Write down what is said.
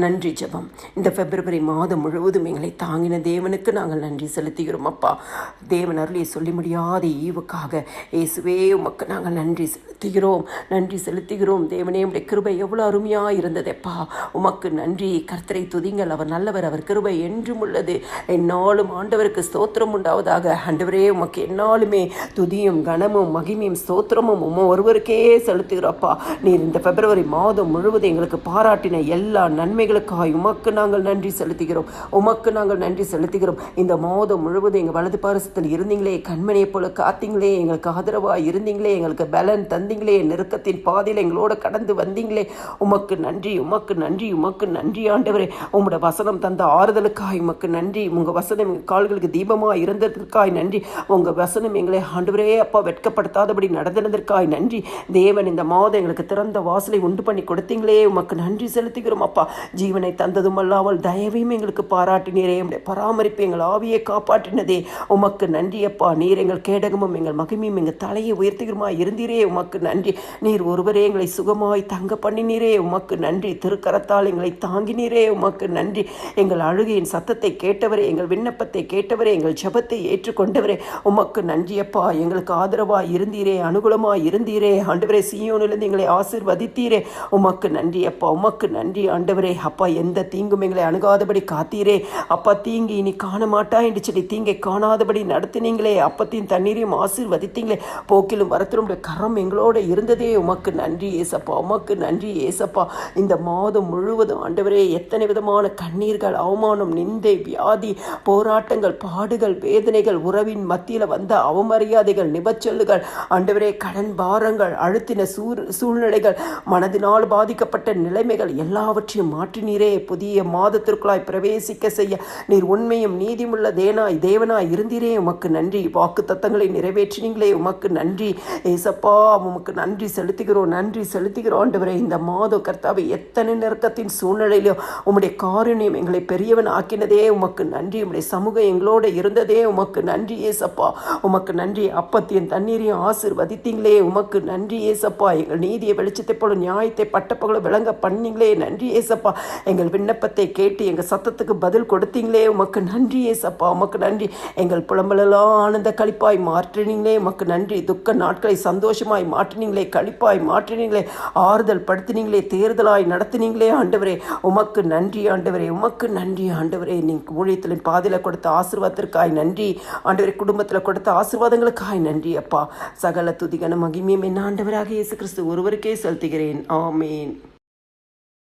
நன்றி ஜெபம். இந்த பிப்ரவரி மாதம் முழுவதும் எங்களை தாங்கின தேவனுக்கு நாங்கள் நன்றி செலுத்துகிறோம் அப்பா. தேவன் அருளியை சொல்லி முடியாத ஈவுக்காக இயேசுவே உமக்கு நாங்கள் நன்றி செலுத்துகிறோம். தேவனே உடைய கிருபை எவ்வளோ அருமையாக இருந்ததப்பா. உமக்கு நன்றி. கர்த்தரை துதிங்கள், அவர் நல்லவர், அவர் கிருபை என்றும் உள்ளது. என்னாலும் ஆண்டவருக்கு ஸ்தோத்திரம் உண்டாவதாக. ஆண்டவரே உமக்கு என்னாலுமே துதியும் கனமும் மகிமையும் ஸ்தோத்திரமும் ஒருவருக்கே செலுத்துகிறப்பா. நீர் இந்த பிப்ரவரி மாதம் முழுவதும் எங்களுக்கு பாராட்டின எல்லா நன்மைகளுக்காக உமக்கு நாங்கள் நன்றி செலுத்துகிறோம். இந்த மாதம் முழுவதும் எங்கள் வலது பாரசத்தில் இருந்தீங்களே, கண்மணியை போல காத்தீங்களே, எங்களுக்கு ஆதரவாக இருந்தீங்களே, எங்களுக்கு பலன் தந்தீங்களே, நெருக்கத்தின் பாதையில் எங்களோட கடந்து வந்தீங்களே, உமக்கு நன்றி ஆண்டவரே. உங்களோட வசனம் தந்த ஆறுதலுக்காய் உமக்கு நன்றி. உங்கள் வசனம் எங்கள் கால்களுக்கு தீபமாக இருந்ததற்காய் நன்றி. உங்கள் வசனம் எங்களை ஆண்டவரே அப்பா வெட்கப்படுத்தாதபடி நடந்ததற்காய் நன்றி. தேவன் இந்த மாதம் எங்களுக்கு திறந்த வாசலை உண்டு பண்ணி கொடுத்தீங்களே, உமக்கு நன்றி செலுத்துகிறோம் அப்பா. ஜீவனை தந்ததும் அல்லாமல் தயவையும் எங்களுக்கு பாராட்டினீரே. பராமரிப்பு எங்கள் ஆவியை காப்பாற்றினதே, உமக்கு நன்றி அப்பா. நீர் எங்கள் கேடகமும் எங்கள் மகிமையும் எங்கள் தலையை உயர்த்துகிறமாய் இருந்தீரே, உமக்கு நன்றி. நீர் ஒருவரே எங்களை சுகமாய் தங்க பண்ணினீரே, உமக்கு நன்றி. திருக்கரத்தால் எங்களை தாங்கினீரே, உமக்கு நன்றி. எங்கள் அழுகையின் சத்தத்தை கேட்டவரே, எங்கள் விண்ணப்பத்தை கேட்டவரே, எங்கள் ஜெபத்தை ஏற்றுக்கொண்டவரே, உமக்கு நன்றி அப்பா. எங்களுக்கு ஆதரவாய் இருந்தீரே, அனுகூலமாய் இருந்தீரே ஆண்டவரே. சீயோனிலிருந்து எங்களை ஆசீர்வதித்தீரே, உமக்கு நன்றி அப்பா. உமக்கு நன்றி ஆண்டவரே அப்பா. எந்த தீங்கும் எங்களை அணுகாதபடி காத்தீரே அப்பா. தீங்கு இனி காண மாட்டா என்று சொல்லி தீங்கை காணாதபடி நடத்தினீங்களே. அப்பத்தின் தண்ணீரையும் ஆசீர்வதித்தீங்களே. போக்கிலும் வரத்தினுடைய கரம் எங்களோட இருந்ததே, உமக்கு நன்றி ஏசப்பா. உமக்கு நன்றி ஏசப்பா. இந்த மாதம் முழுவதும் ஆண்டவரே எத்தனை விதமான கண்ணீர்கள், அவமானம், நிந்தை, வியாதி, போராட்டங்கள், பாடுகள், வேதனைகள், உறவின் மத்தியில் வந்த அவமரியாதைகள், நிபச்சொல்லுகள், ஆண்டவரே கடன் பாரங்கள், அழுத்தின சூழ்நிலைகள், மனதினால் பாதிக்கப்பட்ட நிலைமைகள் எல்லாவற்றையும் மாற்றினீரே. புதிய மாதத்திற்குள்ளாய் பிரவேசிக்க செய்ய நீர் உண்மையும் நீதியுமுள்ள தேவனாய் இருந்தீரே, உமக்கு நன்றி. வாக்கு தத்தங்களை நிறைவேற்றினீங்களே, உமக்கு நன்றி ஏசப்பா. உமக்கு நன்றி செலுத்துகிறோம் ஆண்டவரே. இந்த மாதம் கர்த்தாவை எத்தனை நெருக்கத்தின் சூழ்நிலையிலும் உம்முடைய காருண்யம் எங்களை பெரியவன் ஆக்கினதே, உமக்கு நன்றி. உம்முடைய சமூகம் எங்களோட இருந்ததே, உமக்கு நன்றி ஏசப்பா. உமக்கு நன்றி. அப்பத்தையும் தண்ணீரையும் ஆசீர்வதித்தீங்களே, உமக்கு நன்றி ஏசப்பா. எங்கள் நீதியை வெளிச்சத்தை போல நியாயத்தை பட்டப்பகல விளங்க பண்ணீங்களே, நன்றி ஏசப்பா. எங்கள் விண்ணப்பத்தை கேட்டு எங்கள் சத்தத்துக்கு பதில் கொடுத்தீங்களே, உமக்கு நன்றி ஏசப்பா. உமக்கு நன்றி. எங்கள் புலம்பலெல்லாம் ஆனந்த களிப்பாய் மாற்றினீங்களே, உமக்கு நன்றி. துக்க நாட்களை சந்தோஷமாய் மாற்றினீங்களே, களிப்பாய் மாற்றினீங்களே, ஆறுதல் படுத்தினீங்களே, தேர்தலாய் நடத்தினீங்களே ஆண்டவரே, உமக்கு நன்றி ஆண்டவரே. உமக்கு நன்றி ஆண்டவரே. நீங்கள் ஊழியத்தின் பாதையில் கொடுத்த ஆசீர்வாதத்திற்காய் நன்றி ஆண்டவரே. குடும்பத்தில் கொடுத்த ஆசீர்வாதங்களுக்காய் நன்றி அப்பா. சகல துதிகன மகிமையும் என் ஆண்டவராக இயேசு கிறிஸ்து ஒருவருக்கே செலுத்துகிறேன். ஆமேன்.